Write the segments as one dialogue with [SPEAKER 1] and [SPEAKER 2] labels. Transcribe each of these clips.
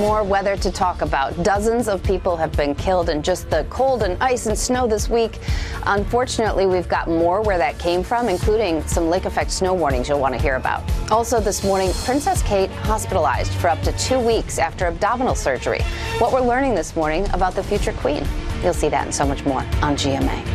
[SPEAKER 1] more weather to talk about. Dozens of people have been killed in just the cold and ice and snow this week. Unfortunately, we've got more where that came from, including some lake effect snow warnings you'll want to hear about. Also this morning, Princess Kate hospitalized for up to 2 weeks after abdominal surgery. What we're learning this morning about the future queen. You'll see that and so much more on GMA.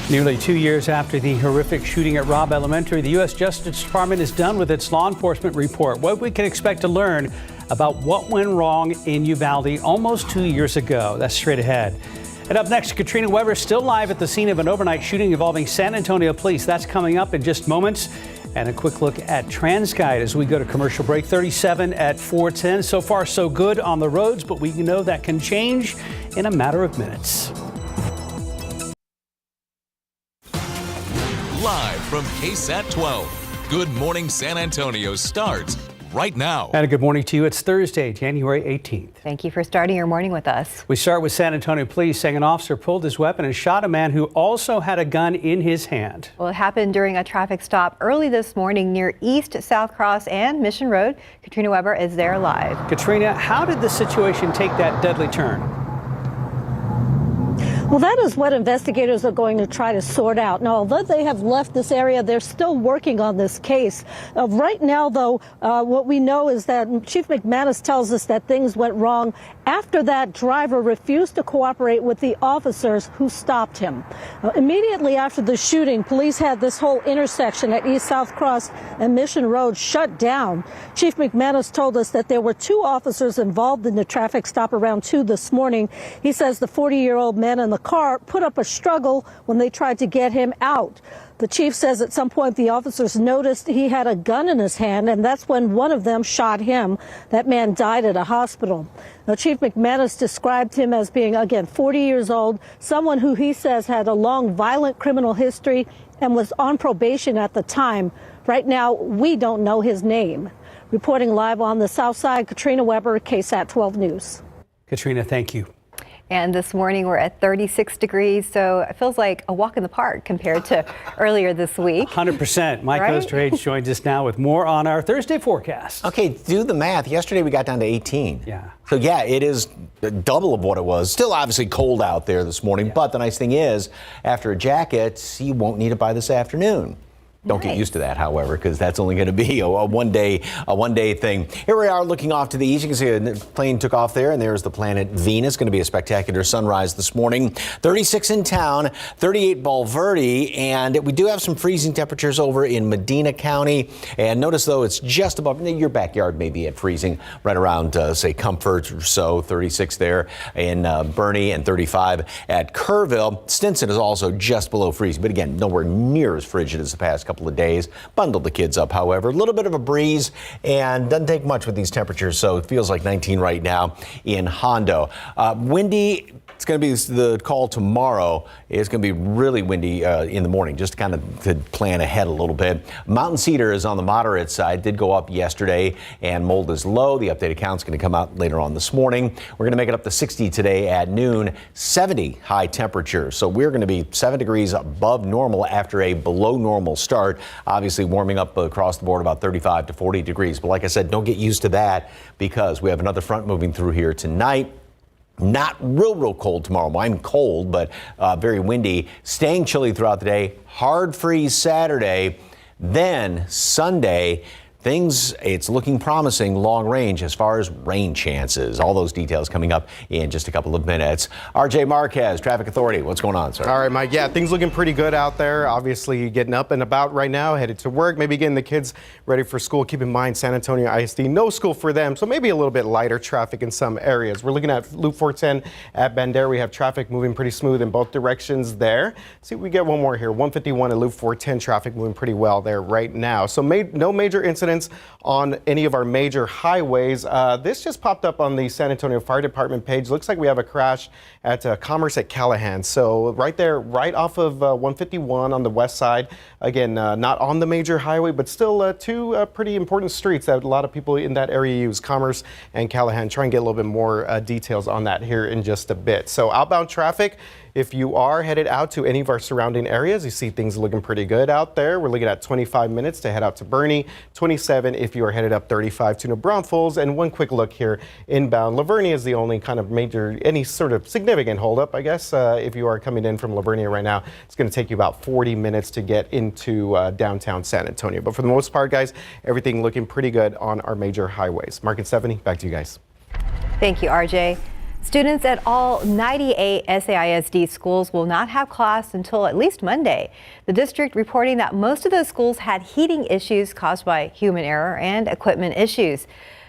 [SPEAKER 2] Nearly 2 years after the horrific shooting at Robb Elementary, the U.S. Justice Department is done with its law enforcement report. What we can expect to learn about what went wrong in Uvalde almost 2 years ago. That's straight ahead. And up next, Katrina Weber still live at the scene of an overnight shooting involving San Antonio police. That's coming up in just moments. And a quick look at TransGuide as we go to commercial break. 37 at 410. So far, so good on the roads, but we know that can change in a matter of minutes.
[SPEAKER 3] Live from KSAT 12, Good Morning San Antonio starts right now.
[SPEAKER 2] And a good morning to you. It's Thursday, January 18th.
[SPEAKER 4] Thank you for starting your morning with us.
[SPEAKER 2] We start with San Antonio police saying an officer pulled his weapon and shot a man who also had a gun in his hand.
[SPEAKER 4] Well, it happened during a traffic stop early this morning near East South Cross and Mission Road. Katrina Weber is there live.
[SPEAKER 2] Katrina, how did the situation take that deadly turn?
[SPEAKER 5] Well, that is what investigators are going to try to sort out. Now, although they have left this area, they're still working on this case. Right now, though, what we know is that Chief McManus tells us that things went wrong after that driver refused to cooperate with the officers who stopped him. Immediately after the shooting, police had this whole intersection at East South Cross and Mission Road shut down. Chief McManus told us that there were 2 officers involved in the traffic stop around 2 this morning. He says the 40-year-old man in the car put up a struggle when they tried to get him out. The chief says at some point the officers noticed he had a gun in his hand, and that's when one of them shot him. That man died at a hospital. Now, Chief McManus described him as being, again, 40 years old, someone who he says had a long violent criminal history and was on probation at the time. Right now, we don't know his name. Reporting live on the South Side, Katrina Weber, KSAT 12 News.
[SPEAKER 2] Katrina, thank you.
[SPEAKER 4] And this morning we're at 36 degrees, so it feels like a walk in the park compared to earlier this week.
[SPEAKER 2] 100%. Mike Osterhage joins us now with more on our Thursday forecast.
[SPEAKER 6] Okay, do the math. Yesterday we got down to 18.
[SPEAKER 2] Yeah.
[SPEAKER 6] So yeah, it is double of what it was. Still obviously cold out there this morning, but the nice thing is, after a jacket, you won't need it by this afternoon. Don't get used to that, however, because that's only going to be a one day thing. Here we are looking off to the east. You can see a plane took off there, and there's the planet Venus. Going to be a spectacular sunrise this morning. 36 in town, 38 Bulverde, and we do have some freezing temperatures over in Medina County. And notice, though, it's just above your backyard, maybe at freezing, right around, say, Comfort or so. 36 there in Bernie and 35 at Kerrville. Stinson is also just below freezing, but again, nowhere near as frigid as the past couple of days. Bundled the kids up, however. A little bit of a breeze, and doesn't take much with these temperatures, so it feels like 19 right now in Hondo. Windy. It's going to be the call tomorrow. It's going to be really windy in the morning, just kind of to plan ahead a little bit. Mountain cedar is on the moderate side, did go up yesterday, and mold is low. The updated count's going to come out later on this morning. We're going to make it up to 60 today at noon, 70 high temperature. So we're going to be 7 degrees above normal after a below normal start. Obviously warming up across the board about 35 to 40 degrees. But like I said, don't get used to that because we have another front moving through here tonight. Not real cold tomorrow. Well, I'm cold, but very windy. Staying chilly throughout the day. Hard freeze Saturday. Then Sunday, it's looking promising long range as far as rain chances. All those details coming up in just a couple of minutes. RJ Marquez, Traffic Authority. What's going on, sir?
[SPEAKER 7] All right, Mike. Yeah, things looking pretty good out there. Obviously getting up and about right now, headed to work, maybe getting the kids ready for school. Keep in mind, San Antonio ISD, no school for them, so maybe a little bit lighter traffic in some areas. We're looking at Loop 410 at Bandera. We have traffic moving pretty smooth in both directions there. See if we get one more here. 151 at Loop 410, traffic moving pretty well there right now. So no major incidents on any of our major highways. This just popped up on the San Antonio Fire Department page. Looks like we have a crash at Commerce at Callahan. So right there, right off of 151 on the west side. Again, not on the major highway, but still 2 pretty important streets that a lot of people in that area use, Commerce and Callahan. Try and get a little bit more details on that here in just a bit. So outbound traffic If you are headed out to any of our surrounding areas, you see things looking pretty good out there. We're looking at 25 minutes to head out to Bernie, 27 if you are headed up 35 to New Braunfels, and one quick look here inbound. Lavernia is the only kind of major, any sort of significant holdup, I guess. If you are coming in from Lavernia right now, it's going to take you about 40 minutes to get into downtown San Antonio. But for the most part, guys, everything looking pretty good on our major highways. Mark and Stephanie, back to you guys.
[SPEAKER 4] Thank you, RJ. Students at all 98 SAISD schools will not have class until at least Monday. The district reporting that most of those schools had heating issues caused by human error and equipment issues.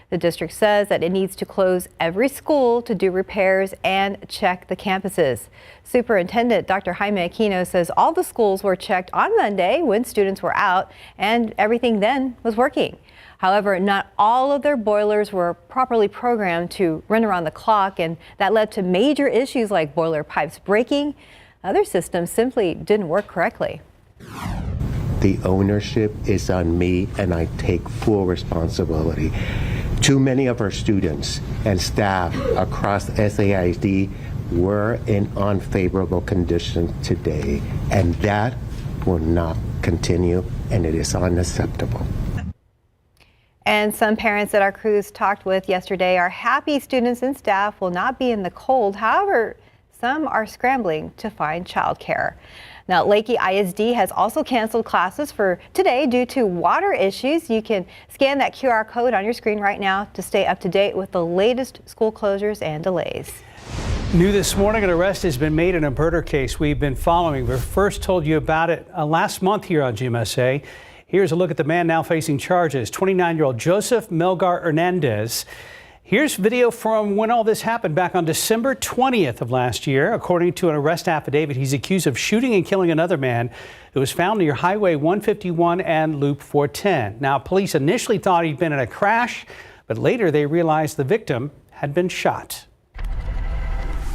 [SPEAKER 4] The district says that it needs to close every school to do repairs and check the campuses. Superintendent Dr. Jaime Aquino says all the schools were checked on Monday when students were out and everything then was working. However, not all of their boilers were properly programmed to run around the clock, and that led to major issues like boiler pipes breaking. Other systems simply didn't work correctly.
[SPEAKER 8] The ownership is on me, and I take full responsibility. Too many of our students and staff across SAISD were in unfavorable conditions today, and that will not continue, and it is unacceptable.
[SPEAKER 4] And some parents that our crews talked with yesterday are happy students and staff will not be in the cold. However, some are scrambling to find childcare. Now, Lakey ISD has also canceled classes for today due to water issues. You can scan that QR code on your screen right now to stay up to date with the latest school closures and delays.
[SPEAKER 2] New this morning, an arrest has been made in a murder case we've been following. We first told you about it last month here on GMSA. Here's a look at the man now facing charges, 29-year-old Joseph Melgar Hernandez. Here's video from when all this happened back on December 20th of last year. According to an arrest affidavit, he's accused of shooting and killing another man who was found near Highway 151 and Loop 410. Now, police initially thought he'd been in a crash, but later they realized the victim had been shot.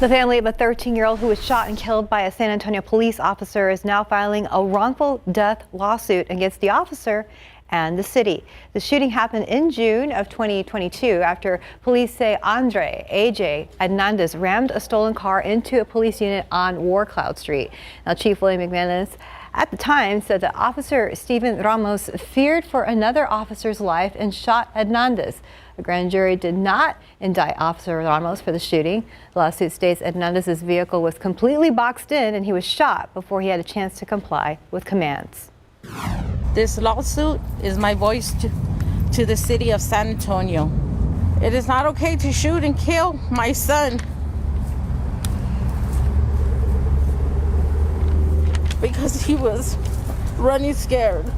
[SPEAKER 4] The family of a 13-year-old who was shot and killed by a San Antonio police officer is now filing a wrongful death lawsuit against the officer and the city. The shooting happened in June of 2022 after police say Andre AJ Hernandez rammed a stolen car into a police unit on Warcloud Street. Now, Chief William McManus at the time said that Officer Steven Ramos feared for another officer's life and shot Hernandez. The grand jury did not indict Officer Ramos for the shooting. The lawsuit states Hernandez's vehicle was completely boxed in and he was shot before he had a chance to comply with commands.
[SPEAKER 9] This lawsuit is my voice to the city of San Antonio. It is not okay to shoot and kill my son because he was running scared.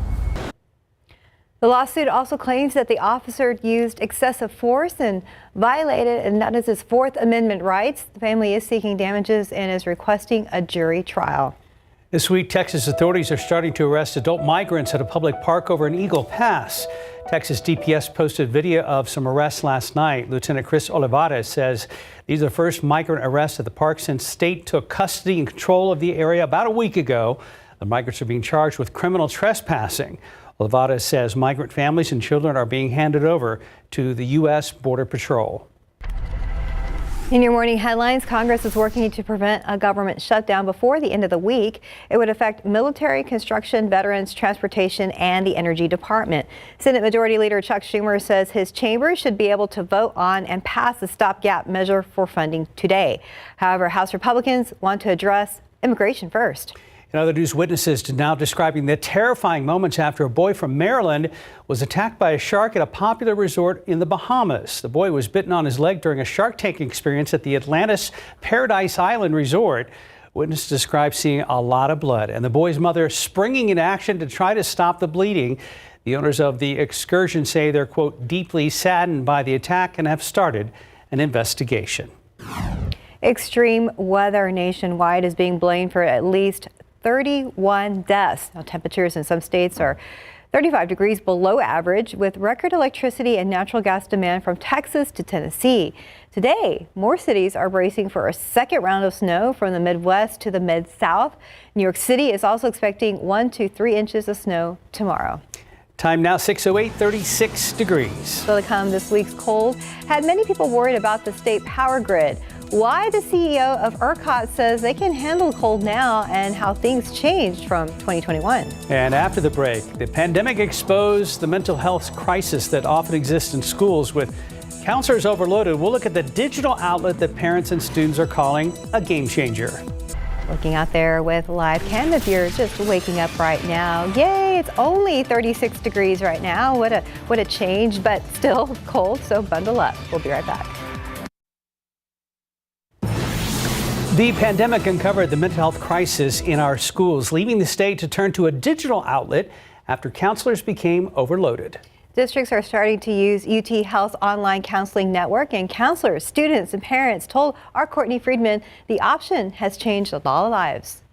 [SPEAKER 4] The lawsuit also claims that the officer used excessive force and violated Hernandez's Fourth Amendment rights. The family is seeking damages and is requesting a jury trial.
[SPEAKER 2] This week, Texas authorities are starting to arrest adult migrants at a public park over in Eagle Pass. Texas DPS posted video of some arrests last night. Lieutenant Chris Olivares says these are the first migrant arrests at the park since state took custody and control of the area about a week ago. The migrants are being charged with criminal trespassing. Olivares says migrant families and children are being handed over to the U.S. Border Patrol.
[SPEAKER 4] In your morning headlines, Congress is working to prevent a government shutdown before the end of the week. It would affect military, construction, veterans, transportation, and the Energy Department. Senate Majority Leader Chuck Schumer says his chamber should be able to vote on and pass a stopgap measure for funding today. However, House Republicans want to address immigration first.
[SPEAKER 2] In other news, witnesses now describing the terrifying moments after a boy from Maryland was attacked by a shark at a popular resort in the Bahamas. The boy was bitten on his leg during a shark tanking experience at the Atlantis Paradise Island Resort. Witnesses describe seeing a lot of blood and the boy's mother springing into action to try to stop the bleeding. The owners of the excursion say they're, quote, deeply saddened by the attack and have started an investigation.
[SPEAKER 4] Extreme weather nationwide is being blamed for at least 31 deaths. Now, temperatures in some states are 35 degrees below average, with record electricity and natural gas demand from Texas to Tennessee. Today, more cities are bracing for a second round of snow from the Midwest to the Mid-South. New York City is also expecting 1 to 3 inches of snow tomorrow.
[SPEAKER 2] Time now 6:08, 36 degrees.
[SPEAKER 4] Still to come, this week's cold had many people worried about the state power grid. why the CEO of ERCOT says they can handle cold now and how things changed from 2021.
[SPEAKER 2] And after the break, the pandemic exposed the mental health crisis that often exists in schools with counselors overloaded. We'll look at the digital outlet that parents and students are calling a game changer.
[SPEAKER 4] Looking out there with live cam if you're just waking up right now. Yay, it's only 36 degrees right now. What a change, but still cold, so bundle up. We'll be right back.
[SPEAKER 2] The pandemic uncovered the mental health crisis in our schools, leaving the state to turn to a digital outlet after counselors became overloaded.
[SPEAKER 4] Districts are starting to use UT Health's online counseling network, and counselors, students, and parents told our Courtney Friedman the option has changed a lot of lives.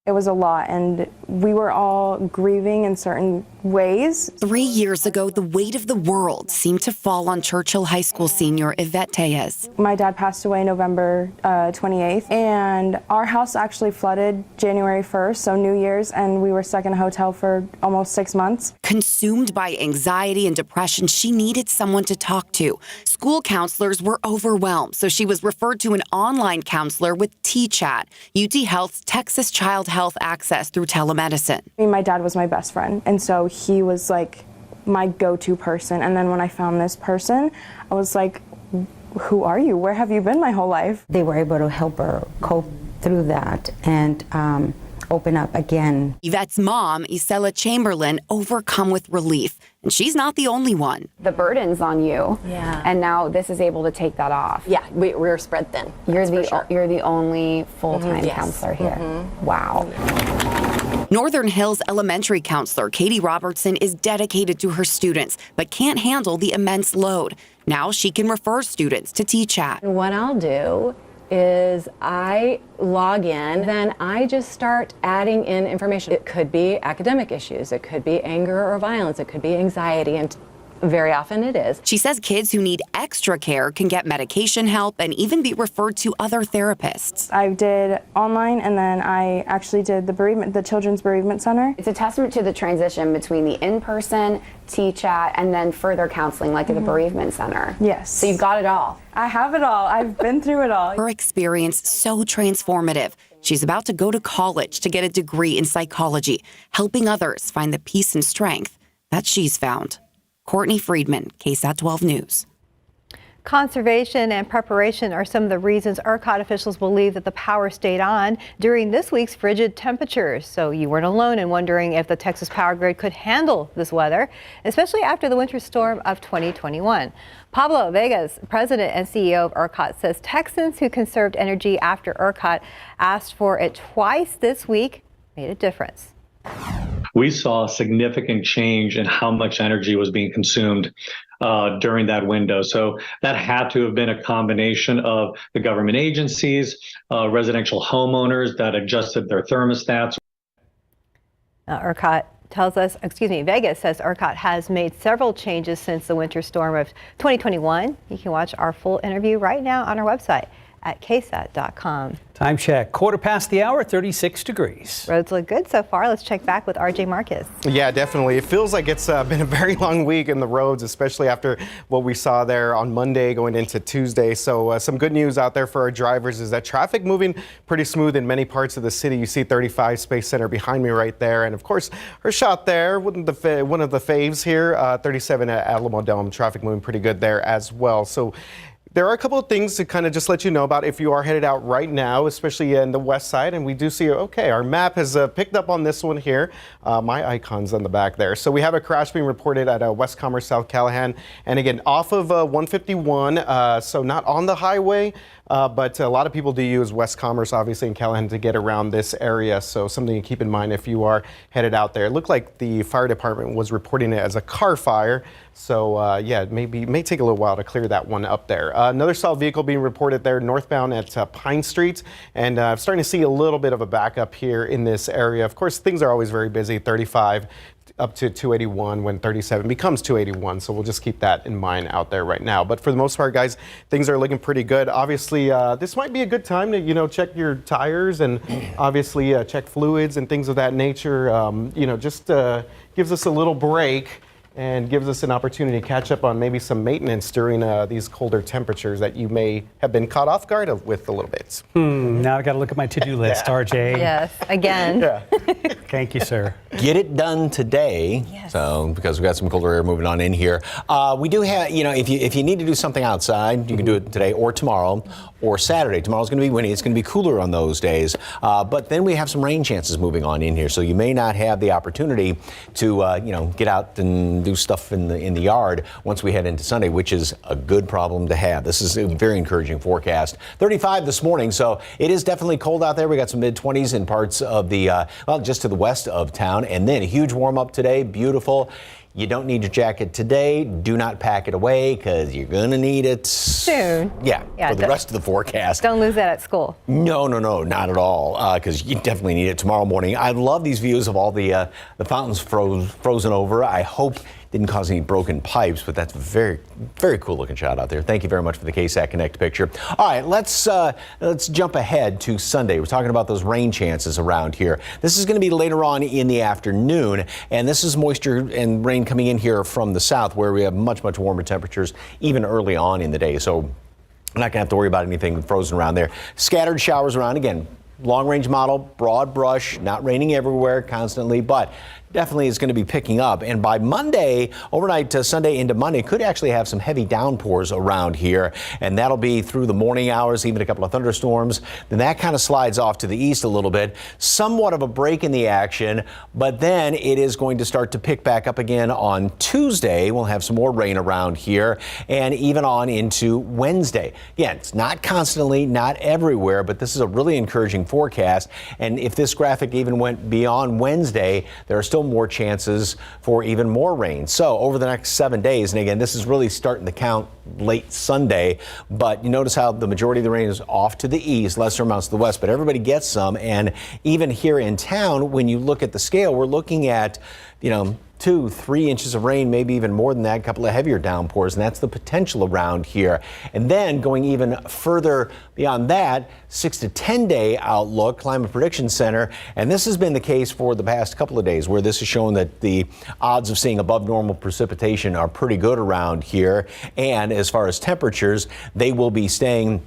[SPEAKER 10] It was a lot, and we were all grieving in certain ways.
[SPEAKER 11] 3 years ago, the weight of the world seemed to fall on Churchill High School senior Yvette Tejas.
[SPEAKER 10] My dad passed away November 28th, and our house actually flooded January 1st, so New Year's, and we were stuck in a hotel for almost 6 months.
[SPEAKER 11] Consumed by anxiety and depression, she needed someone to talk to. School counselors were overwhelmed, so she was referred to an online counselor with T-Chat, UT Health's Texas Child Health access through telemedicine.
[SPEAKER 10] My dad was my best friend, and so he was like my go-to person. And then when I found this person, I was like, who are you? Where have you been my whole life?
[SPEAKER 12] They were able to help her cope through that and open up again.
[SPEAKER 11] Yvette's mom, Isela Chamberlain, overcome with relief. And she's not the only one.
[SPEAKER 1] The burden's on you.
[SPEAKER 12] Yeah.
[SPEAKER 1] And now this is able to take that off.
[SPEAKER 13] Yeah, we're spread thin.
[SPEAKER 1] You're the only full-time
[SPEAKER 13] Yes.
[SPEAKER 1] counselor here. Wow.
[SPEAKER 11] Northern Hills Elementary counselor Katie Robertson is dedicated to her students, but can't handle the immense load. Now she can refer students to T-Chat.
[SPEAKER 13] What I'll do is I log in, then I just start adding in information. It could be academic issues, it could be anger or violence, it could be anxiety, and very often it is.
[SPEAKER 11] She says kids who need extra care can get medication help and even be referred to other therapists.
[SPEAKER 10] I did online, and then I actually did the Children's Bereavement Center.
[SPEAKER 1] It's a testament to the transition between the in-person T-Chat and then further counseling like at the bereavement center.
[SPEAKER 10] Yes.
[SPEAKER 1] So you've got it all.
[SPEAKER 10] I have it all. I've been through it all.
[SPEAKER 11] Her experience so transformative. She's about to go to college to get a degree in psychology, helping others find the peace and strength that she's found. Courtney Friedman, KSAT 12 News.
[SPEAKER 4] Conservation and preparation are some of the reasons ERCOT officials believe that the power stayed on during this week's frigid temperatures. So you weren't alone in wondering if the Texas power grid could handle this weather, especially after the winter storm of 2021. Pablo Vegas, president and CEO of ERCOT, says Texans who conserved energy after ERCOT asked for it twice this week made a difference.
[SPEAKER 14] We saw a significant change in how much energy was being consumed during that window. So that had to have been a combination of the government agencies, residential homeowners that adjusted their thermostats.
[SPEAKER 4] Vegas says ERCOT has made several changes since the winter storm of 2021. You can watch our full interview right now on our website at ksat.com.
[SPEAKER 2] Time check, 1:15, 36 degrees.
[SPEAKER 4] Roads look good so far. Let's check back with RJ Marcus.
[SPEAKER 7] Yeah, definitely. It feels like it's been a very long week in the roads, especially after what we saw there on Monday going into Tuesday. So some good news out there for our drivers is that traffic moving pretty smooth in many parts of the city. You see 35 Space Center behind me right there. And of course, her shot there, one of the faves here, 37 at Alamo Dome. Traffic moving pretty good there as well. So there are a couple of things to kind of just let you know about if you are headed out right now, especially in the west side. And we do see, okay, our map has picked up on this one here. My icon's on the back there. So we have a crash being reported at West Commerce, South Callahan. And again, off of 151, so not on the highway, but a lot of people do use West Commerce, obviously, in Callahan to get around this area. So something to keep in mind if you are headed out there. It looked like the fire department was reporting it as a car fire. So yeah, it may take a little while to clear that one up there. Another stalled vehicle being reported there northbound at Pine Street, and I'm starting to see a little bit of a backup here in this area. Of course, things are always very busy, 35 up to 281 when 37 becomes 281. So we'll just keep that in mind out there right now. But for the most part, guys, things are looking pretty good. Obviously, this might be a good time to, check your tires and obviously check fluids and things of that nature. Just gives us a little break. and gives us an opportunity to catch up on maybe some maintenance during these colder temperatures that you may have been caught off guard with a little bit.
[SPEAKER 2] Now I got to look at my to-do list, RJ.
[SPEAKER 4] Yes, again.
[SPEAKER 7] Yeah.
[SPEAKER 2] Thank you, sir.
[SPEAKER 6] Get it done today.
[SPEAKER 4] Yes.
[SPEAKER 6] So, because we've got some colder air moving on in here. We do have, if you need to do something outside, you can do it today or tomorrow or Saturday. Tomorrow's going to be windy. It's going to be cooler on those days. But then we have some rain chances moving on in here. So you may not have the opportunity to, get out and do stuff in the yard once we head into Sunday, which is a good problem to have. This is a very encouraging forecast. 35 this morning, so it is definitely cold out there. We got some mid-20s in parts of the, just to the west of town. And then a huge warm up today. Beautiful. You don't need your jacket today. Do not pack it away because you're going to need it
[SPEAKER 4] soon.
[SPEAKER 6] Yeah, for the rest of the forecast.
[SPEAKER 4] Don't lose that at school.
[SPEAKER 6] No, not at all, because you definitely need it tomorrow morning. I love these views of all the fountains frozen over. I hope didn't cause any broken pipes, but that's a very, very cool looking shot out there. Thank you very much for the KSAT Connect picture. All right, let's jump ahead to Sunday. We're talking about those rain chances around here. This is going to be later on in the afternoon, and this is moisture and rain coming in here from the south, where we have much, much warmer temperatures even early on in the day. So I'm not going to have to worry about anything frozen around there. Scattered showers around. Again, long-range model, broad brush, not raining everywhere constantly, but definitely is going to be picking up. And by Monday, overnight to Sunday into Monday, could actually have some heavy downpours around here. And that'll be through the morning hours, even a couple of thunderstorms. Then that kind of slides off to the east a little bit. Somewhat of a break in the action, but then it is going to start to pick back up again on Tuesday. We'll have some more rain around here and even on into Wednesday. Again, it's not constantly, not everywhere, but this is a really encouraging forecast. And if this graphic even went beyond Wednesday, there are still more chances for even more rain. So over the next 7 days, and again, this is really starting to count late Sunday, but you notice how the majority of the rain is off to the east, lesser amounts to the west, but everybody gets some. And even here in town, when you look at the scale, we're looking at, 2-3 inches of rain, maybe even more than that, a couple of heavier downpours, and that's the potential around here. And then going even further beyond that, 6 to 10 day outlook, Climate Prediction Center, and this has been the case for the past couple of days, where this has shown that the odds of seeing above normal precipitation are pretty good around here. And as far as temperatures, they will be staying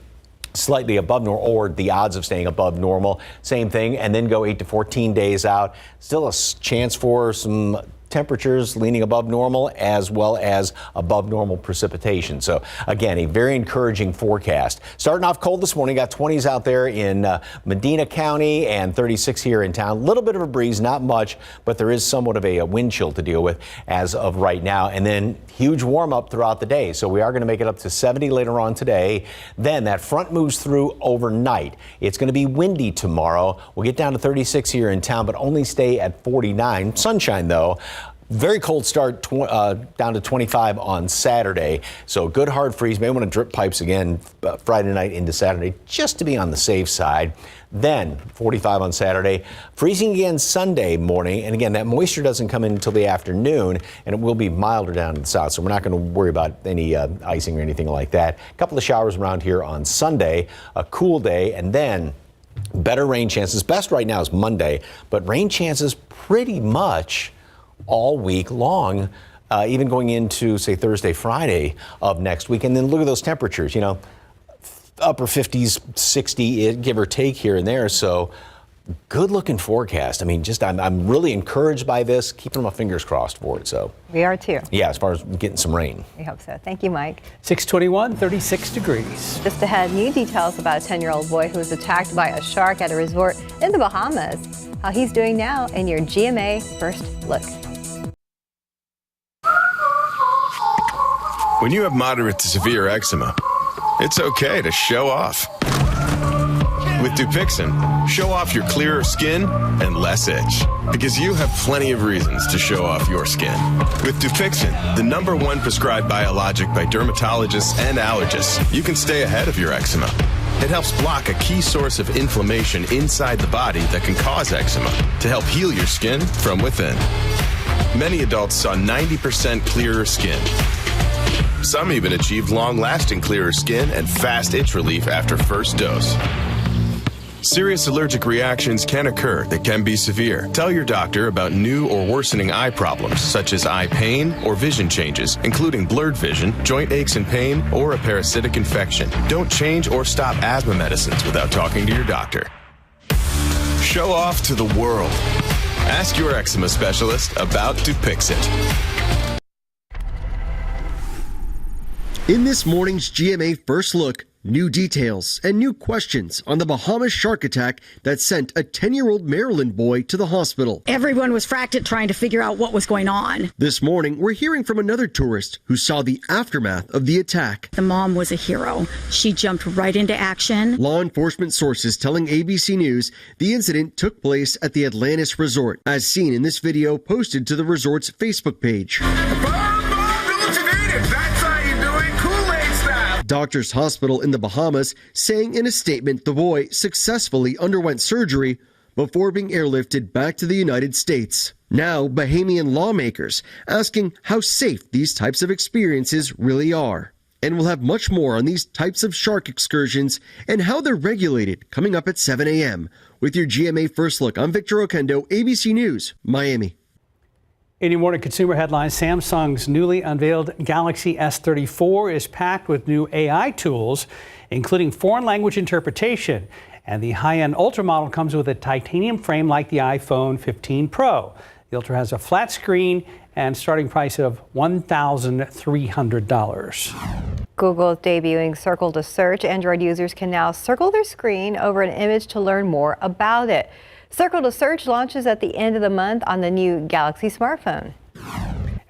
[SPEAKER 6] slightly above normal, or the odds of staying above normal, same thing, and then go 8 to 14 days out. Still a chance for some temperatures leaning above normal, as well as above normal precipitation. So again, a very encouraging forecast. Starting off cold this morning, got 20s out there in Medina County and 36 here in town. A little bit of a breeze, not much, but there is somewhat of a wind chill to deal with as of right now. And then huge warm up throughout the day. So we are going to make it up to 70 later on today. Then that front moves through overnight. It's going to be windy tomorrow. We'll get down to 36 here in town, but only stay at 49. Sunshine though. Very cold start, down to 25 on Saturday. So good hard freeze. May want to drip pipes again Friday night into Saturday, just to be on the safe side. Then 45 on Saturday, freezing again Sunday morning. And again, that moisture doesn't come in until the afternoon, and it will be milder down in the south. So we're not going to worry about any icing or anything like that. A couple of showers around here on Sunday, a cool day, and then better rain chances. Best right now is Monday, but rain chances pretty much all week long, even going into, say, Thursday, Friday of next week. And then look at those temperatures, upper 50s, 60, give or take here and there. So good looking forecast. I mean, I'm really encouraged by this, keeping my fingers crossed for it. So
[SPEAKER 4] we are too.
[SPEAKER 6] Yeah, as far as getting some rain.
[SPEAKER 4] We hope so. Thank you, Mike.
[SPEAKER 2] 621, 36 degrees.
[SPEAKER 4] Just ahead, new details about a 10-year-old boy who was attacked by a shark at a resort in the Bahamas. How he's doing now in your GMA First Look.
[SPEAKER 15] When you have moderate to severe eczema, it's okay to show off. With Dupixent, show off your clearer skin and less itch, because you have plenty of reasons to show off your skin. With Dupixent, the #1 prescribed biologic by dermatologists and allergists, you can stay ahead of your eczema. It helps block a key source of inflammation inside the body that can cause eczema to help heal your skin from within. Many adults saw 90% clearer skin. Some even achieved long-lasting clearer skin and fast itch relief after first dose. Serious allergic reactions can occur that can be severe. Tell your doctor about new or worsening eye problems, such as eye pain or vision changes, including blurred vision, joint aches and pain, or a parasitic infection. Don't change or stop asthma medicines without talking to your doctor. Show off to the world. Ask your eczema specialist about Dupixent.
[SPEAKER 16] In this morning's GMA First Look, new details and new questions on the Bahamas shark attack that sent a 10-year-old Maryland boy to the hospital.
[SPEAKER 17] Everyone was fractured trying to figure out what was going on.
[SPEAKER 16] This morning, we're hearing from another tourist who saw the aftermath of the attack.
[SPEAKER 17] The mom was a hero. She jumped right into action.
[SPEAKER 16] Law enforcement sources telling ABC News the incident took place at the Atlantis Resort, as seen in this video posted to the resort's Facebook page. Doctors Hospital in the Bahamas saying in a statement the boy successfully underwent surgery before being airlifted back to the United States. Now, Bahamian lawmakers asking how safe these types of experiences really are. And we'll have much more on these types of shark excursions and how they're regulated coming up at 7 a.m. With your GMA First Look, I'm Victor Oquendo, ABC News, Miami.
[SPEAKER 2] In your morning consumer headlines, Samsung's newly unveiled Galaxy S34 is packed with new AI tools, including foreign language interpretation. And the high-end Ultra model comes with a titanium frame like the iPhone 15 Pro. The Ultra has a flat screen and starting price of $1,300.
[SPEAKER 4] Google is debuting Circle to Search. Android users can now circle their screen over an image to learn more about it. Circle to Search launches at the end of the month on the new Galaxy smartphone.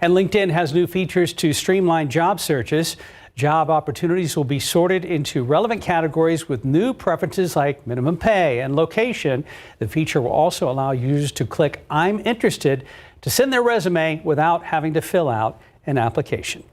[SPEAKER 2] And LinkedIn has new features to streamline job searches. Job opportunities will be sorted into relevant categories with new preferences like minimum pay and location. The feature will also allow users to click "I'm interested" to send their resume without having to fill out an application.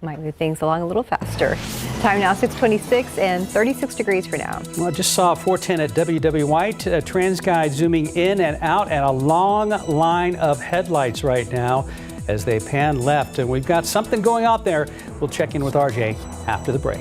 [SPEAKER 4] Might move things along a little faster. Time now 6:26 and 36 degrees for now.
[SPEAKER 2] Well, I just saw 410 at WW White. A trans guide zooming in and out and a long line of headlights right now as they pan left. And we've got something going out there. We'll check in with RJ after the break.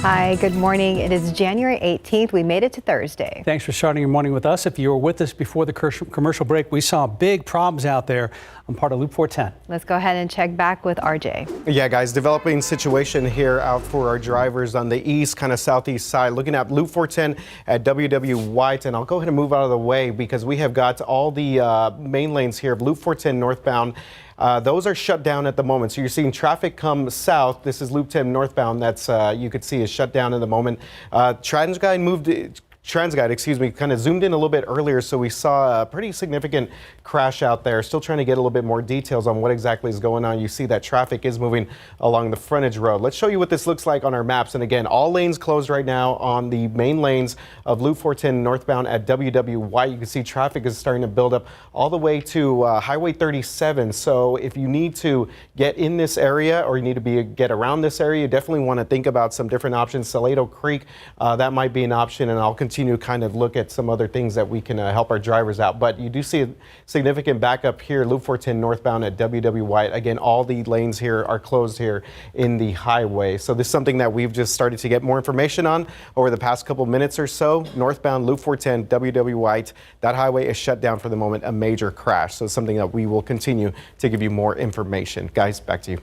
[SPEAKER 4] Hi, good morning. It is January 18th. We made it to Thursday.
[SPEAKER 2] Thanks for starting your morning with us. If you were with us before the commercial break, we saw big problems out there on part of Loop 410.
[SPEAKER 4] Let's go ahead and check back with RJ.
[SPEAKER 7] Yeah, guys, developing situation here out for our drivers on the east, kind of southeast side, looking at Loop 410 at WW White. And I'll go ahead and move out of the way because we have got all the main lanes here of Loop 410 northbound. Those are shut down at the moment. So you're seeing traffic come south. This is Loop 10 northbound. That's you could see is shut down in the moment. TransGuide, kind of zoomed in a little bit earlier, so we saw a pretty significant crash out there. Still trying to get a little bit more details on what exactly is going on. You see that traffic is moving along the frontage road. Let's show you what this looks like on our maps. And again, all lanes closed right now on the main lanes of Loop 410 northbound at WW White. You can see traffic is starting to build up all the way to Highway 37. So if you need to get in this area or you need to get around this area, you definitely want to think about some different options. Salado Creek, that might be an option, and I'll continue to kind of look at some other things that we can help our drivers out. But you do see a significant backup here, Loop 410 northbound at WW White. Again, all the lanes here are closed here in the highway. So this is something that we've just started to get more information on over the past couple minutes or so. Northbound Loop 410 WW White, that highway is shut down for the moment, a major crash. So it's something that we will continue to give you more information. Guys, back to you.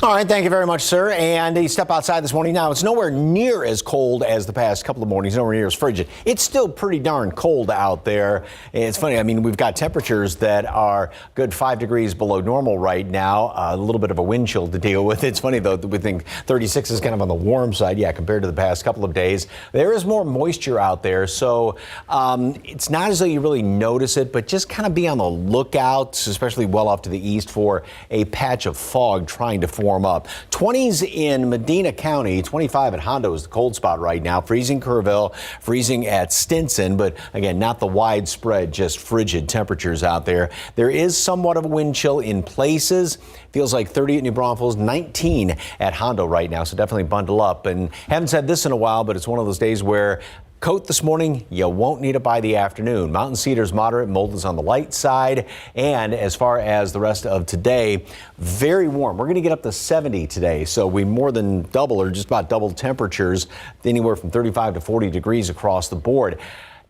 [SPEAKER 6] All right, thank you very much, sir. And you step outside this morning. Now, it's nowhere near as cold as the past couple of mornings, nowhere near as frigid. It's still pretty darn cold out there. It's funny, I mean, we've got temperatures that are good 5 degrees below normal right now, a little bit of a wind chill to deal with. It's funny, though, we think 36 is kind of on the warm side, yeah, compared to the past couple of days. There is more moisture out there, so it's not as though you really notice it, but just kind of be on the lookout, especially well off to the east, for a patch of fog trying to form up. 20s in Medina County, 25 at Hondo is the cold spot right now. Freezing Kerrville, freezing at Stinson, but again, not the widespread, just frigid temperatures out there. There is somewhat of a wind chill in places. Feels like 30 at New Braunfels, 19 at Hondo right now, so definitely bundle up. And haven't said this in a while, but it's one of those days where coat this morning, you won't need it by the afternoon. Mountain Cedars moderate, Mold's on the light side. And as far as the rest of today, very warm. We're going to get up to 70 today. So we more than double or just about double temperatures, anywhere from 35 to 40 degrees across the board.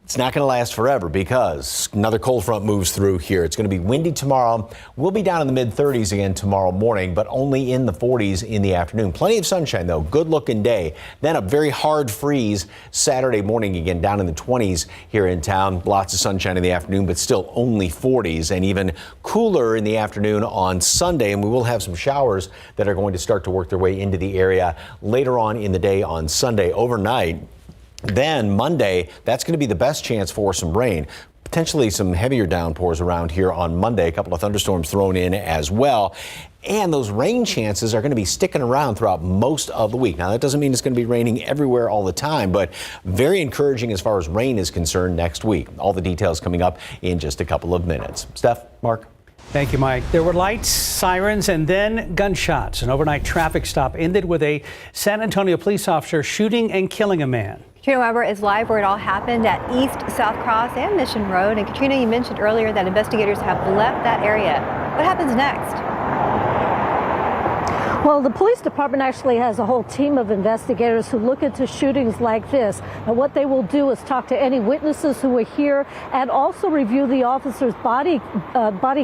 [SPEAKER 6] It's not going to last forever because another cold front moves through here. It's going to be windy tomorrow. We'll be down in the mid-30s again tomorrow morning, but only in the 40s in the afternoon. Plenty of sunshine, though. Good looking day. Then a very hard freeze Saturday morning again, down in the 20s here in town. Lots of sunshine in the afternoon, but still only 40s, and even cooler in the afternoon on Sunday. And we will have some showers that are going to start to work their way into the area later on in the day on Sunday overnight. Then Monday, that's going to be the best chance for some rain. Potentially some heavier downpours around here on Monday. A couple of thunderstorms thrown in as well. And those rain chances are going to be sticking around throughout most of the week. Now, that doesn't mean it's going to be raining everywhere all the time, but very encouraging as far as rain is concerned next week. All the details coming up in just a couple of minutes. Steph, Mark.
[SPEAKER 2] Thank you, Mike. There were lights, sirens, and then gunshots. An overnight traffic stop ended with a San Antonio police officer shooting and killing a man.
[SPEAKER 4] Katrina Weber is live where it all happened at East South Cross and Mission Road. And Katrina, you mentioned earlier that investigators have left that area. What happens next?
[SPEAKER 5] Well, the police department actually has a whole team of investigators who look into shootings like this. And what they will do is talk to any witnesses who were here and also review the officers' body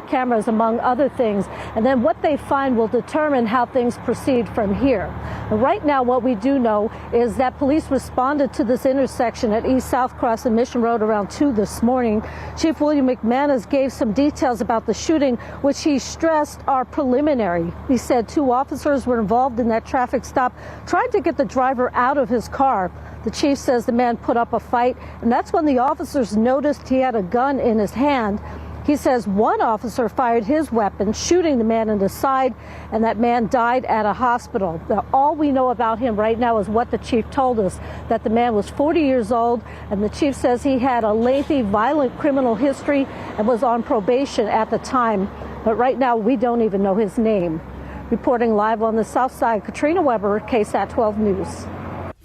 [SPEAKER 5] cameras, among other things. And then what they find will determine how things proceed from here. Right now, what we do know is that police responded to this intersection at East South Cross and Mission Road around 2 this morning. Chief William McManus gave some details about the shooting, which he stressed are preliminary. He said 2 officers were involved in that traffic stop, trying to get the driver out of his car. The chief says the man put up a fight, and that's when the officers noticed he had a gun in his hand. He says one officer fired his weapon, shooting the man in the side, and that man died at a hospital. Now, all we know about him right now is what the chief told us, that the man was 40 years old, and the chief says he had a lengthy, violent criminal history and was on probation at the time. But right now, we don't even know his name. Reporting live on the south side, Katrina Weber, KSAT 12 News.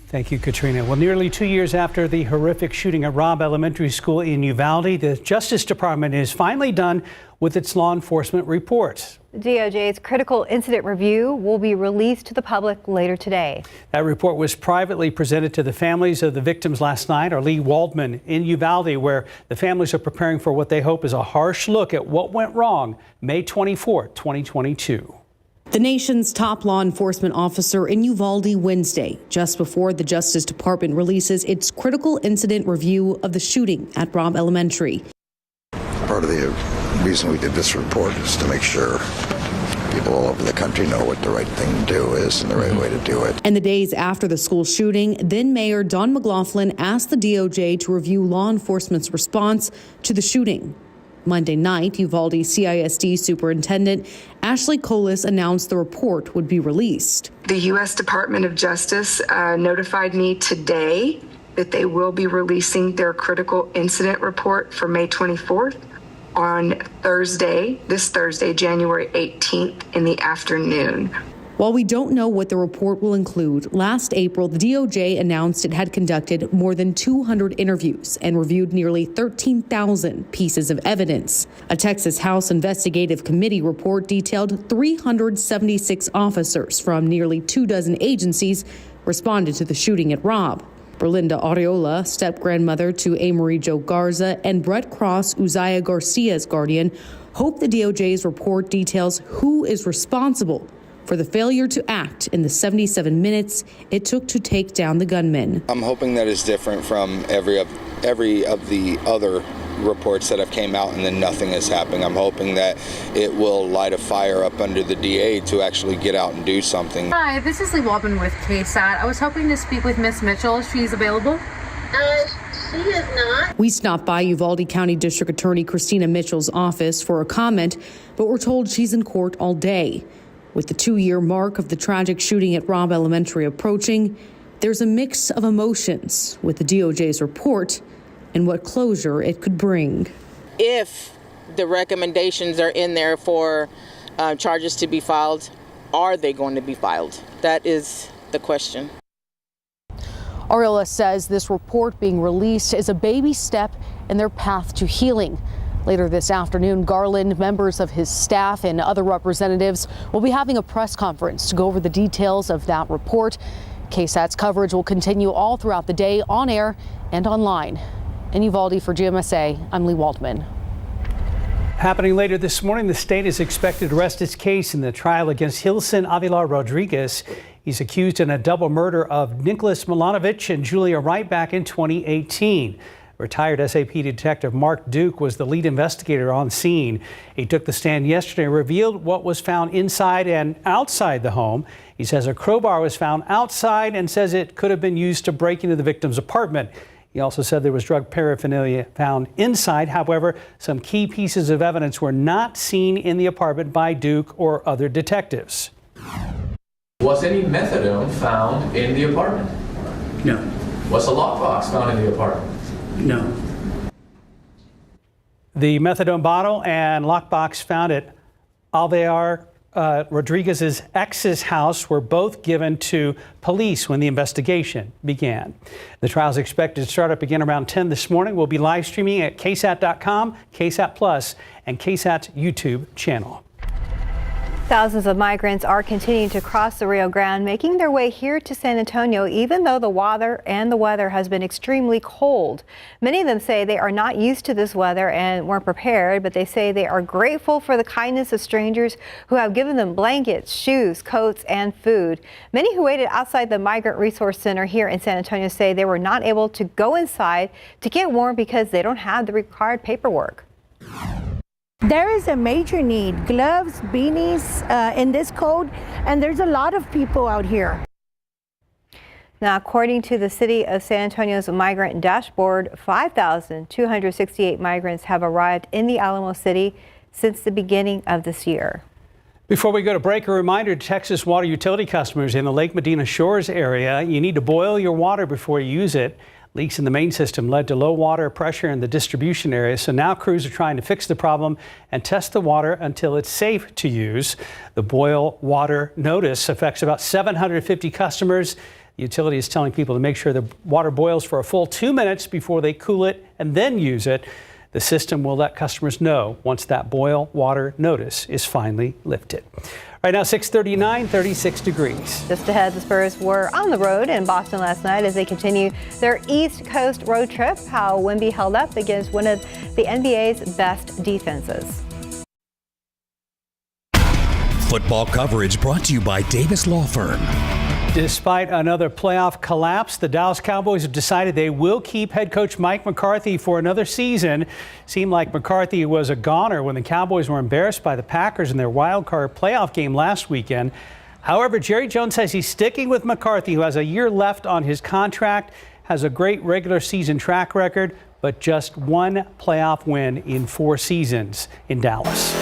[SPEAKER 2] Thank you, Katrina. Well, nearly 2 years after the horrific shooting at Robb Elementary School in Uvalde, the Justice Department is finally done with its law enforcement report.
[SPEAKER 4] The DOJ's critical incident review will be released to the public later today.
[SPEAKER 2] That report was privately presented to the families of the victims last night. Our Lee Waldman in Uvalde, where the families are preparing for what they hope is a harsh look at what went wrong May 24, 2022.
[SPEAKER 18] The nation's top law enforcement officer in Uvalde Wednesday, just before the Justice Department releases its critical incident review of the shooting at Robb Elementary.
[SPEAKER 19] Part of the reason we did this report is to make sure people all over the country know what the right thing to do is and the right way to do it.
[SPEAKER 18] And the days after the school shooting, then Mayor Don McLaughlin asked the DOJ to review law enforcement's response to the shooting. Monday night, Uvalde CISD Superintendent Ashley Colas announced the report would be released.
[SPEAKER 20] The U.S. Department of Justice notified me today that they will be releasing their critical incident report for May 24th on Thursday, this Thursday, January 18th in the afternoon.
[SPEAKER 18] While we don't know what the report will include, last April, the DOJ announced it had conducted more than 200 interviews and reviewed nearly 13,000 pieces of evidence. A Texas House Investigative Committee report detailed 376 officers from nearly 24 agencies responded to the shooting at Robb. Berlinda Areola, step-grandmother to Amerie Jo Garza, and Brett Cross, Uzziah Garcia's guardian, hope the DOJ's report details who is responsible for the failure to act in the 77 minutes it took to take down the gunman.
[SPEAKER 21] I'm hoping that is different from every of the other reports that have came out and then nothing is happening. I'm hoping that it will light a fire up under the DA to actually get out and do something.
[SPEAKER 22] Hi, this is Lee Waldman with KSAT. I was hoping to speak with Miss Mitchell. She's available?
[SPEAKER 18] She is not. We stopped by Uvalde County District Attorney Christina Mitchell's office for a comment, but we're told she's in court all day. With the 2-year mark of the tragic shooting at Robb Elementary approaching, there's a mix of emotions with the DOJ's report and what closure it could bring.
[SPEAKER 9] If the recommendations are in there for charges to be filed, are they going to be filed? That is the question.
[SPEAKER 3] Aureola says this report being released is a baby step in their path to healing. Later this afternoon, Garland, members of his staff, and other representatives will be having a press conference to go over the details of that report. KSAT's coverage will continue all throughout the day, on air and online. In Uvalde for GMSA, I'm Lee Waldman.
[SPEAKER 2] Happening later this morning, the state is expected to rest its case in the trial against Hilson Avila Rodriguez. He's accused in a double murder of Nicholas Milanovich and Julia Wright back in 2018. Retired SAP Detective Mark Duke was the lead investigator on scene. He took the stand yesterday and revealed what was found inside and outside the home. He says a crowbar was found outside and says it could have been used to break into the victim's apartment. He also said there was drug paraphernalia found inside. However, some key pieces of evidence were not seen in the apartment by Duke or other detectives.
[SPEAKER 8] Was any methadone found in the apartment?
[SPEAKER 23] No.
[SPEAKER 8] Was a lockbox found in the apartment?
[SPEAKER 23] No.
[SPEAKER 2] The methadone bottle and lockbox found at Alvear Rodriguez's ex's house were both given to police when the investigation began. The trial is expected to start up again around 10 this morning. We'll be live streaming at KSAT.com, KSAT Plus, and KSAT's YouTube channel.
[SPEAKER 4] Thousands of migrants are continuing to cross the Rio Grande, making their way here to San Antonio, even though the weather has been extremely cold. Many of them say they are not used to this weather and weren't prepared, but they say they are grateful for the kindness of strangers who have given them blankets, shoes, coats, and food. Many who waited outside the Migrant Resource Center here in San Antonio say they were not able to go inside to get warm because they don't have the required paperwork.
[SPEAKER 24] There is a major need, gloves, beanies in this cold, and there's a lot of people out here.
[SPEAKER 4] Now, according to the City of San Antonio's migrant dashboard, 5,268 migrants have arrived in the Alamo City since the beginning of this year.
[SPEAKER 2] Before we go to break, a reminder to Texas water utility customers in the Lake Medina Shores area, you need to boil your water before you use it. Leaks in the main system led to low water pressure in the distribution area, so now crews are trying to fix the problem and test the water until it's safe to use. The boil water notice affects about 750 customers. The utility is telling people to make sure the water boils for a full 2 minutes before they cool it and then use it. The system will let customers know once that boil water notice is finally lifted. Right now, 6:39, 36 degrees.
[SPEAKER 4] Just ahead, the Spurs were on the road in Boston last night as they continue their East Coast road trip. How Wemby held up against one of the NBA's best defenses.
[SPEAKER 25] Football coverage brought to you by Davis Law Firm.
[SPEAKER 2] Despite another playoff collapse, the Dallas Cowboys have decided they will keep head coach Mike McCarthy for another season. Seemed like McCarthy was a goner when the Cowboys were embarrassed by the Packers in their wild card playoff game last weekend. However, Jerry Jones says he's sticking with McCarthy, who has a year left on his contract, has a great regular season track record, but just one playoff win in 4 seasons in Dallas.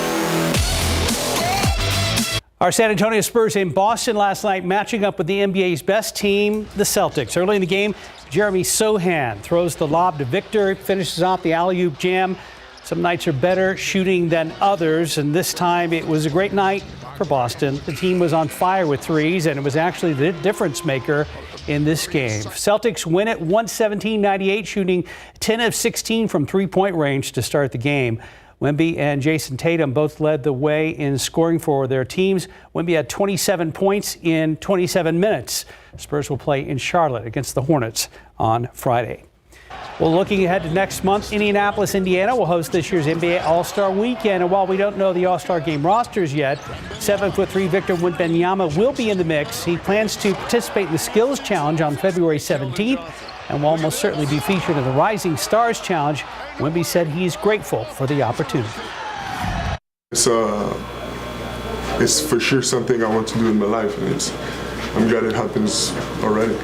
[SPEAKER 2] Our San Antonio Spurs in Boston last night, matching up with the NBA's best team, the Celtics. Early in the game, Jeremy Sohan throws the lob to Victor, finishes off the alley-oop jam. Some nights are better shooting than others, and this time it was a great night for Boston. The team was on fire with threes, and it was actually the difference maker in this game. Celtics win at 117-98, shooting 10 of 16 from three-point range to start the game. Wemby and Jason Tatum both led the way in scoring for their teams. Wemby had 27 points in 27 minutes. Spurs will play in Charlotte against the Hornets on Friday. Well, looking ahead to next month, Indianapolis, Indiana will host this year's NBA All-Star Weekend. And while we don't know the All-Star Game rosters yet, 7'3" Victor Wembanyama will be in the mix. He plans to participate in the Skills Challenge on February 17th and will almost certainly be featured in the Rising Stars Challenge. Wemby said he's grateful for the opportunity.
[SPEAKER 26] It's for sure something I want to do in my life, and I'm glad it happens already.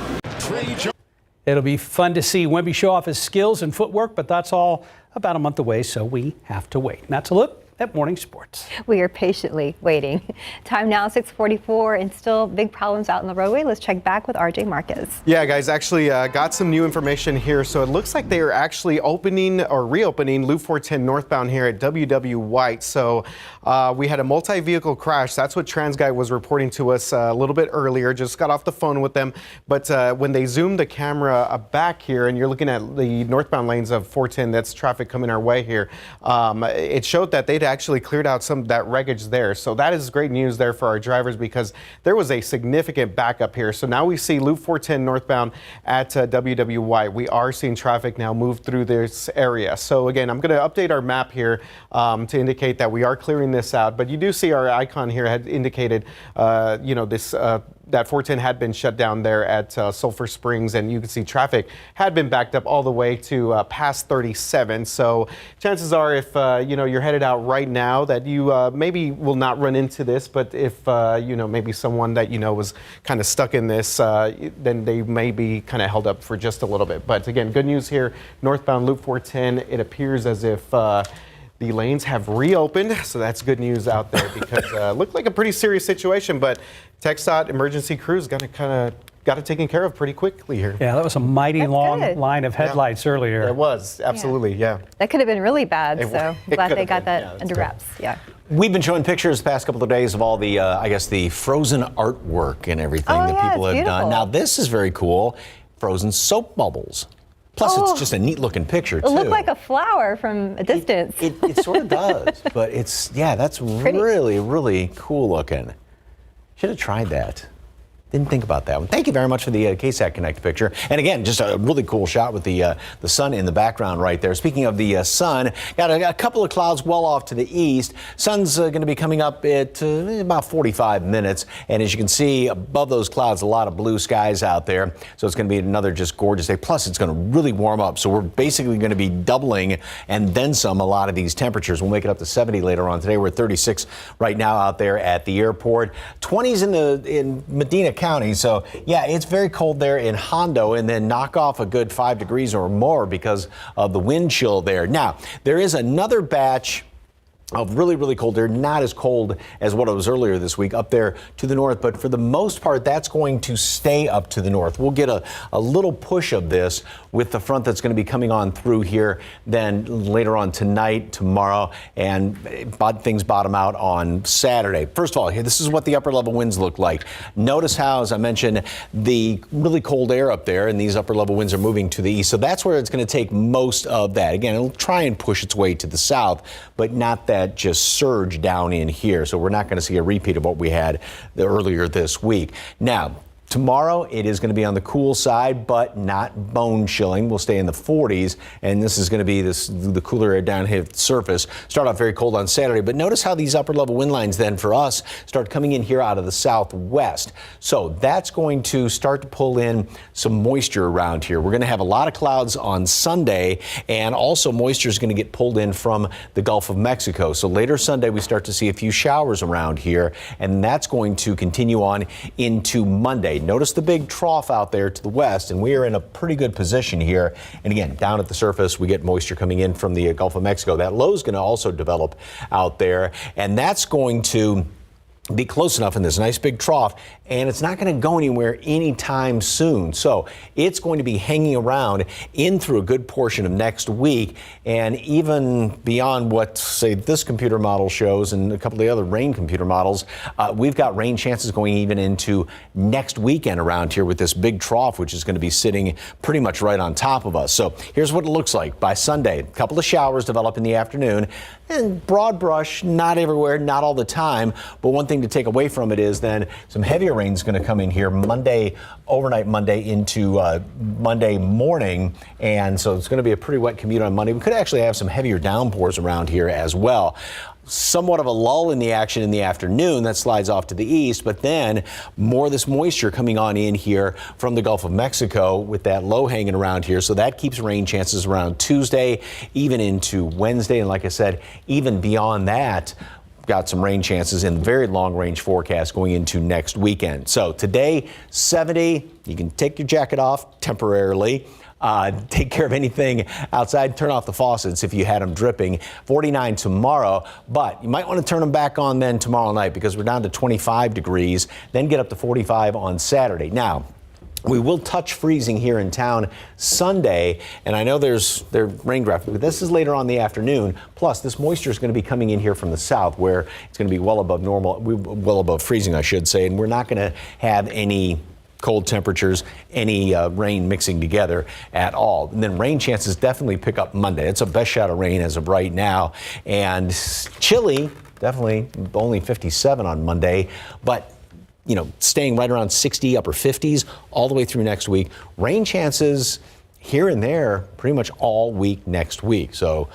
[SPEAKER 2] It'll be fun to see Wemby show off his skills and footwork, but that's all about a month away, so we have to wait. And that's a look at Morning Sports.
[SPEAKER 4] We are patiently waiting. Time now 6:44 and still big problems out in the roadway. Let's check back with RJ Marquez.
[SPEAKER 7] Yeah, guys, actually got some new information here. So it looks like they are actually opening or reopening Loop 410 northbound here at WW White. So we had a multi-vehicle crash. That's what TransGuide was reporting to us a little bit earlier. Just got off the phone with them. But when they zoomed the camera back here and you're looking at the northbound lanes of 410, that's traffic coming our way here. It showed that they'd actually cleared out some of that wreckage there. So that is great news there for our drivers because there was a significant backup here. So now we see Loop 410 northbound at WW White. We are seeing traffic now move through this area. So again, I'm going to update our map here to indicate that we are clearing this out. But you do see our icon here had indicated, that 410 had been shut down there at Sulphur Springs, and you can see traffic had been backed up all the way to past 37. So chances are, if you're headed out right now, that you maybe will not run into this. But if maybe someone that was kind of stuck in this, then they may be kind of held up for just a little bit. But again, good news here. Northbound Loop 410. It appears as if the lanes have reopened, so that's good news out there because it looked like a pretty serious situation, but TxDOT emergency crews got it taken care of pretty quickly here.
[SPEAKER 2] Yeah, that was a mighty long line of headlights earlier.
[SPEAKER 7] It was, absolutely, yeah.
[SPEAKER 4] That could have been really bad, so glad they got that
[SPEAKER 6] Yeah,
[SPEAKER 4] under wraps. Yeah.
[SPEAKER 6] We've been showing pictures the past couple of days of all the, the frozen artwork and everything that people have done. Now, this is very cool. Frozen soap bubbles. Plus, it's just a neat-looking picture, too.
[SPEAKER 4] It looked like a flower from a distance.
[SPEAKER 6] It sort of does, but that's
[SPEAKER 4] Pretty.
[SPEAKER 6] really, really cool looking. Should have tried that. Didn't think about that one. Thank you very much for the KSAT Connect picture. And again, just a really cool shot with the sun in the background right there. Speaking of the sun, got a couple of clouds well off to the east. Sun's going to be coming up at about 45 minutes. And as you can see above those clouds, a lot of blue skies out there. So it's going to be another just gorgeous day. Plus, it's going to really warm up. So we're basically going to be doubling and then some a lot of these temperatures. We'll make it up to 70 later on today. We're at 36 right now out there at the airport. 20s in Medina County. So yeah, it's very cold there in Hondo, and then knock off a good 5 degrees or more because of the wind chill there. Now, there is another batch of really, really cold air, not as cold as what it was earlier this week up there to the north, but for the most part, that's going to stay up to the north. We'll get a little push of this with the front that's going to be coming on through here then later on tonight, tomorrow, and things bottom out on Saturday. First of all, here, this is what the upper level winds look like. Notice how, as I mentioned, the really cold air up there and these upper level winds are moving to the east. So that's where it's going to take most of that. Again, it'll try and push its way to the south, but not that just surge down in here. So we're not going to see a repeat of what we had earlier this week. Now, tomorrow, it is going to be on the cool side, but not bone chilling. We'll stay in the 40s, and this is going to be the cooler air down here at the surface. Start off very cold on Saturday, but notice how these upper level wind lines then for us start coming in here out of the southwest. So that's going to start to pull in some moisture around here. We're going to have a lot of clouds on Sunday, and also moisture is going to get pulled in from the Gulf of Mexico. So later Sunday, we start to see a few showers around here, and that's going to continue on into Monday. Notice the big trough out there to the west, and we are in a pretty good position here. And again, down at the surface, we get moisture coming in from the Gulf of Mexico. That low is going to also develop out there, and that's going to be close enough in this nice big trough, and it's not going to go anywhere anytime soon. So it's going to be hanging around in through a good portion of next week, and even beyond what, say, this computer model shows and a couple of the other rain computer models, we've got rain chances going even into next weekend around here with this big trough, which is going to be sitting pretty much right on top of us. So here's what it looks like by Sunday. A couple of showers develop in the afternoon, and broad brush, not everywhere, not all the time, but one thing to take away from it is then some heavier rain is going to come in here Monday, overnight Monday into Monday morning, and so it's going to be a pretty wet commute on Monday. We could actually have some heavier downpours around here as well. Somewhat of a lull in the action in the afternoon that slides off to the east, but then more of this moisture coming on in here from the Gulf of Mexico with that low hanging around here. So that keeps rain chances around Tuesday, even into Wednesday. And like I said, even beyond that, got some rain chances in the very long range forecast going into next weekend. So today, 70, you can take your jacket off temporarily. Take care of anything outside. Turn off the faucets if you had them dripping. 49 tomorrow, but you might want to turn them back on then tomorrow night because we're down to 25 degrees, then get up to 45 on Saturday. Now, we will touch freezing here in town Sunday, and I know there's rain graphic, but this is later on in the afternoon. Plus, this moisture is going to be coming in here from the south, where it's going to be well above normal, well above freezing, I should say, and we're not going to have any cold temperatures, any rain mixing together at all. And then rain chances definitely pick up Monday. It's a best shot of rain as of right now, and chilly, definitely only 57 on Monday, but you know, staying right around 60, upper 50s all the way through next week. Rain chances here and there pretty much all week next week. So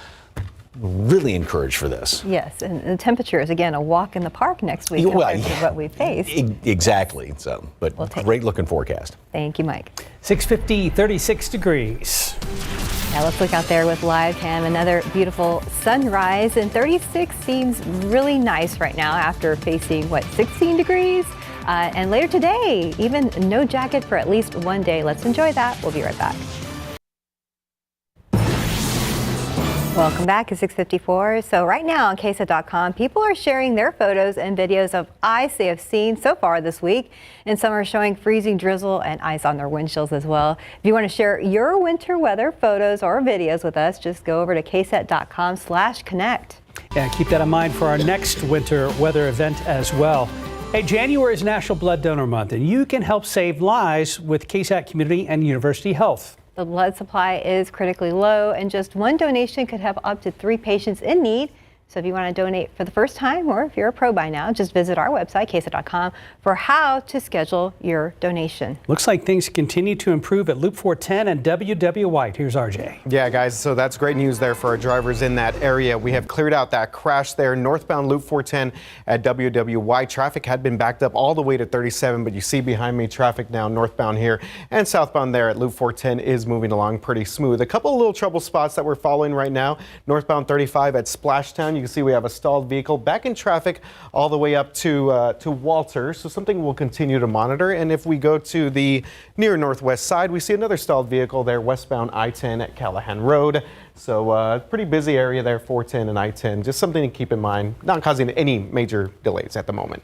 [SPEAKER 6] really encouraged for this.
[SPEAKER 4] Yes, and the temperature is, again, a walk in the park next week compared to what we faced.
[SPEAKER 6] Exactly. So, but great looking forecast.
[SPEAKER 4] Thank you, Mike.
[SPEAKER 2] 6:50, 36 degrees.
[SPEAKER 4] Now let's look out there with live cam. Another beautiful sunrise, and 36 seems really nice right now after facing, 16 degrees? And later today, even no jacket for at least one day. Let's enjoy that. We'll be right back. Welcome back to 6:54. So right now on KSAT.com, people are sharing their photos and videos of ice they have seen so far this week. And some are showing freezing drizzle and ice on their windshields as well. If you want to share your winter weather photos or videos with us, just go over to KSAT.com/connect.
[SPEAKER 2] Yeah, keep that in mind for our next winter weather event as well. Hey, January is National Blood Donor Month, and you can help save lives with KSAT Community and University Health.
[SPEAKER 4] The blood supply is critically low, and just one donation could help up to 3 patients in need. So if you want to donate for the first time, or if you're a pro by now, just visit our website, KSAT.com, for how to schedule your donation.
[SPEAKER 2] Looks like things continue to improve at Loop 410 and WW White. Here's RJ.
[SPEAKER 7] Yeah, guys, so that's great news there for our drivers in that area. We have cleared out that crash there, northbound Loop 410 at WW White. Traffic had been backed up all the way to 37, but you see behind me traffic now northbound here and southbound there at Loop 410 is moving along pretty smooth. A couple of little trouble spots that we're following right now. Northbound 35 at Splashtown. You can see we have a stalled vehicle back in traffic all the way up to Walter, so something we'll continue to monitor. And if we go to the near northwest side, we see another stalled vehicle there westbound I-10 at Callahan Road. So pretty busy area there, 410 and I-10. Just something to keep in mind, not causing any major delays at the moment.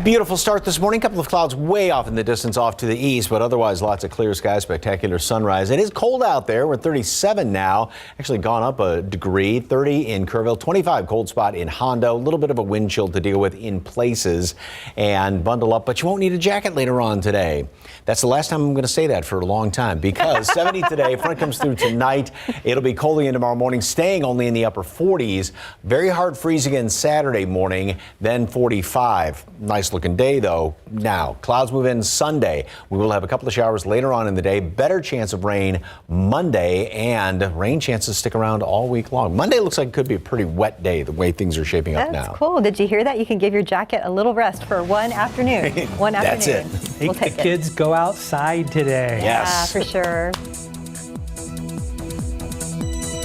[SPEAKER 6] Beautiful start this morning. A couple of clouds way off in the distance off to the east, but otherwise lots of clear skies, spectacular sunrise. It is cold out there. We're 37 now, actually gone up a degree, 30 in Kerrville, 25 cold spot in Hondo, a little bit of a wind chill to deal with in places, and bundle up, but you won't need a jacket later on today. That's the last time I'm going to say that for a long time, because 70 today, front comes through tonight. It'll be cold again tomorrow morning, staying only in the upper 40s. Very hard freeze again Saturday morning, then 45. Nice looking day though. Now clouds move in Sunday. We will have a couple of showers later on in the day. Better chance of rain Monday, and rain chances stick around all week long. Monday looks like it could be a pretty wet day the way things are shaping up now.
[SPEAKER 4] That's cool. Did you hear that? You can give your jacket a little rest for one afternoon.
[SPEAKER 6] That's it.
[SPEAKER 4] We'll take
[SPEAKER 2] the kids go outside today.
[SPEAKER 6] Yes.
[SPEAKER 4] Yeah, for sure.